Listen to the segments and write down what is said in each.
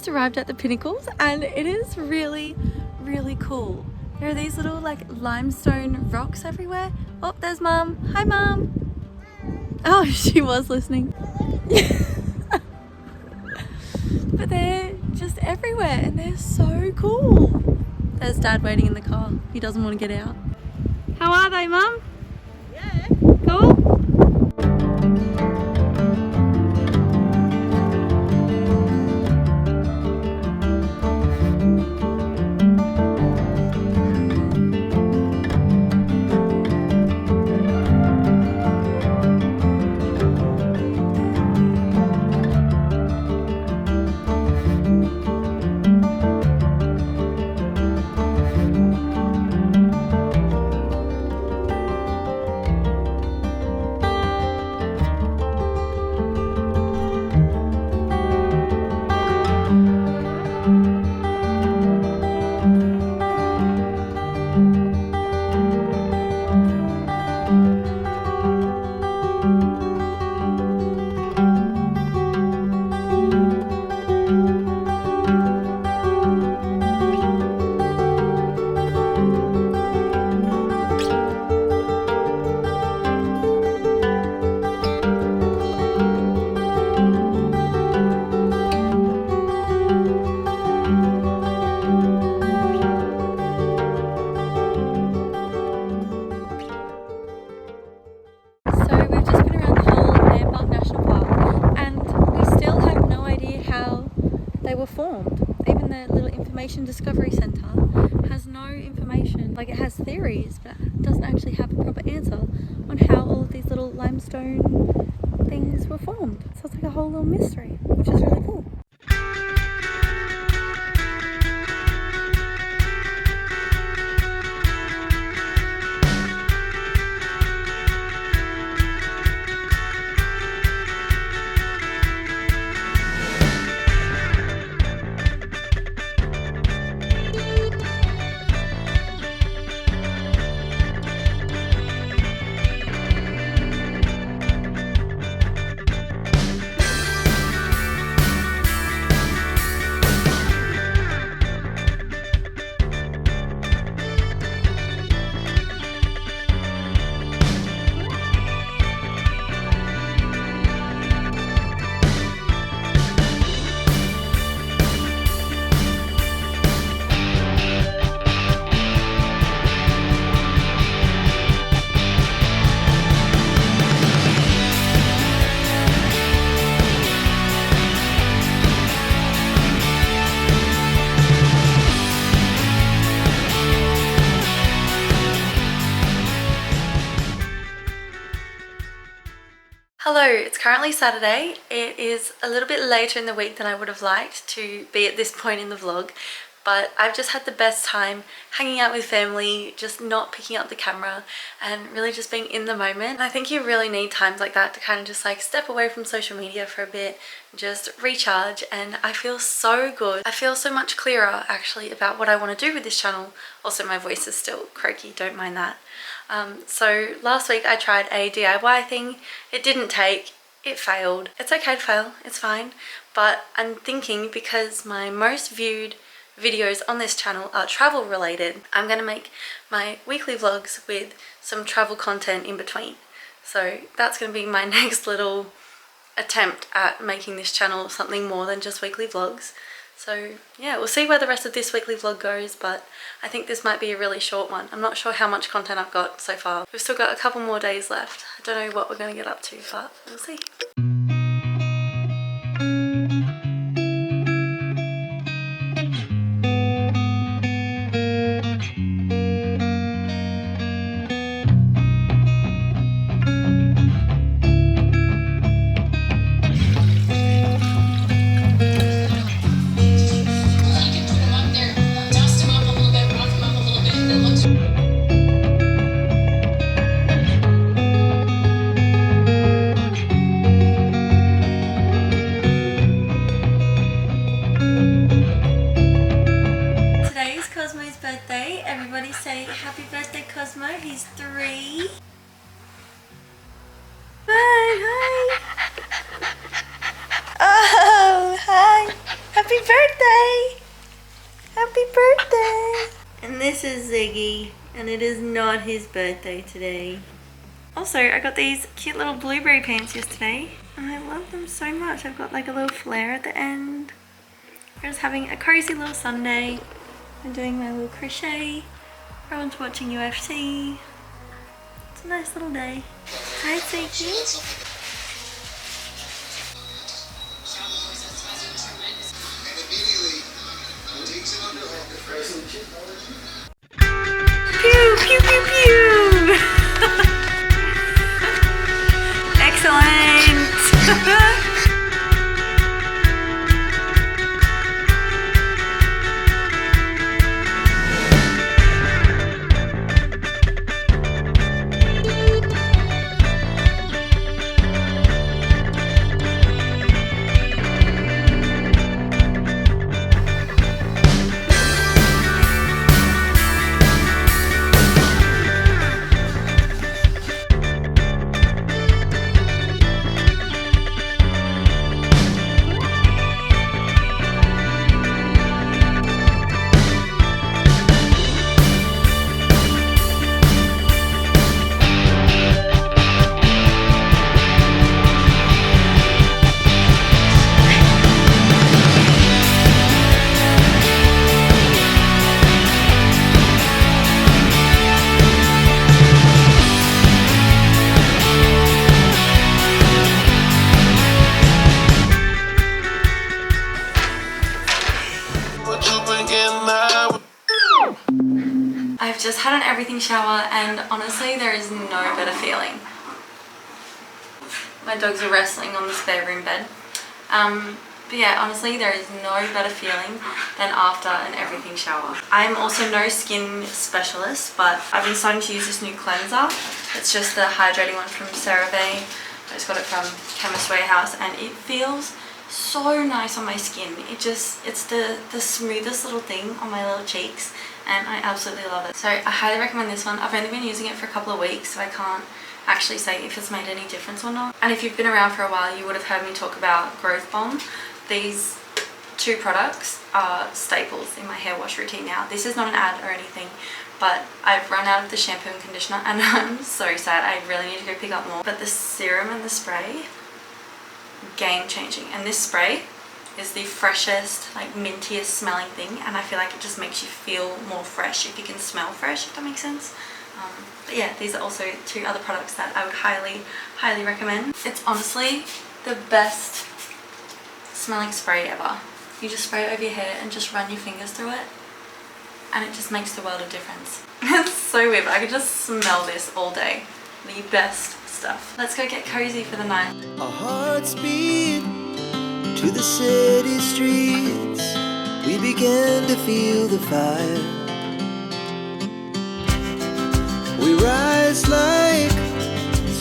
just arrived at the Pinnacles and it is really, really cool. There are these little like limestone rocks everywhere. Oh, there's Mum. Hi Mum. Oh, she was listening. But they're just everywhere and they're so cool. There's Dad waiting in the car. He doesn't want to get out. How are they, Mum? Yeah. Cool? Formed. Even the little information discovery center has no information. Like, it has theories, but it doesn't actually have a proper answer on how all of these little limestone things were formed. So it's like a whole little mystery, which is really cool. Hello, it's currently Saturday. It is a little bit later in the week than I would have liked to be at this point in the vlog, but I've just had the best time hanging out with family, just not picking up the camera and really just being in the moment. And I think you really need times like that to kind of just like step away from social media for a bit, just recharge, and I feel so good. I feel so much clearer actually about what I want to do with this channel. Also, my voice is still croaky, don't mind that. So last week I tried a DIY thing. It didn't take, it failed. It's okay to fail, it's fine. But I'm thinking, because my most viewed videos on this channel are travel related, I'm gonna make my weekly vlogs with some travel content in between. So that's gonna be my next little attempt at making this channel something more than just weekly vlogs. So yeah, we'll see where the rest of this weekly vlog goes, but I think this might be a really short one. I'm not sure how much content I've got so far. We've still got a couple more days left. I don't know what we're going to get up to, but we'll see. This is Ziggy, and it is not his birthday today. Also, I got these cute little blueberry pants yesterday, and I love them so much. I've got like a little flare at the end. We're just having a cozy little Sunday. I'm doing my little crochet. Everyone's watching UFC. It's a nice little day. Hi, Ziggy. Pew, pew, pew, pew. Excellent. I've just had an everything shower, and honestly there is no better feeling. My dogs are wrestling on the spare room bed. But yeah, honestly there is no better feeling than after an everything shower. I'm also no skin specialist, but I've been starting to use this new cleanser. It's just the hydrating one from CeraVe. I just got it from Chemist Warehouse, and it feels so nice on my skin. It's the smoothest little thing on my little cheeks, and I absolutely love it. So I highly recommend this one. I've only been using it for a couple of weeks, so I can't actually say if it's made any difference or not. And if you've been around for a while, you would have heard me talk about Growth Bomb. These two products are staples in my hair wash routine now. This is not an ad or anything, but I've run out of the shampoo and conditioner, and I'm so sad. I really need to go pick up more. But the serum and the spray, game changing. And this spray is the freshest, like mintiest smelling thing, and I feel like it just makes you feel more fresh if you can smell fresh, if that makes sense. But yeah, these are also two other products that I would highly recommend. It's honestly the best smelling spray ever. You just spray it over your hair and just run your fingers through it, and it just makes the world of difference. It's so weird, but I could just smell this all day. The best stuff. Let's go get cozy for the night. Our hearts beat to the city streets. We began to feel the fire. We rise like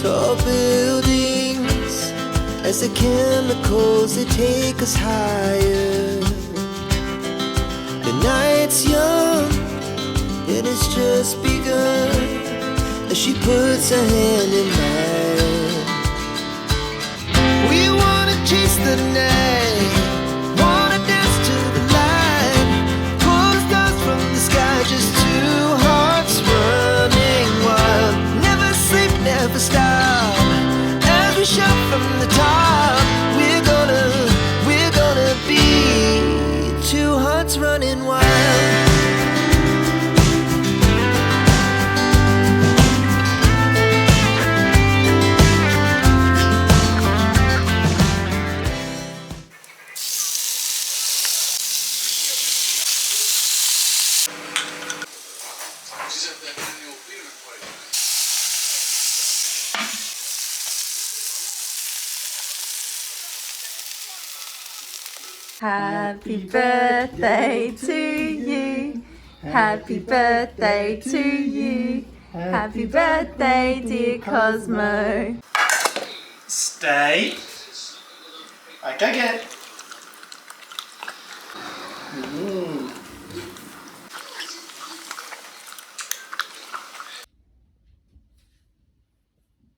tall buildings as the chemicals, they take us higher. The night's young and it's just begun as she puts her hand in mine. We wanna chase the night, wanna dance to the light, pull the stars from the sky, just two hearts running wild. Never sleep, never stop, as we shout from the top. We're gonna be two hearts running wild. Happy birthday to you. Happy birthday to you. Happy birthday, dear Cosmo. Stay. Okay, get.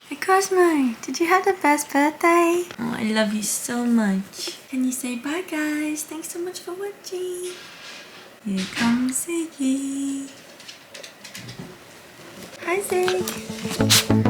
Hey Cosmo, did you have the best birthday? Oh, I love you so much. Can you say bye guys? Thanks so much for watching. Here comes Ziggy. Isaac.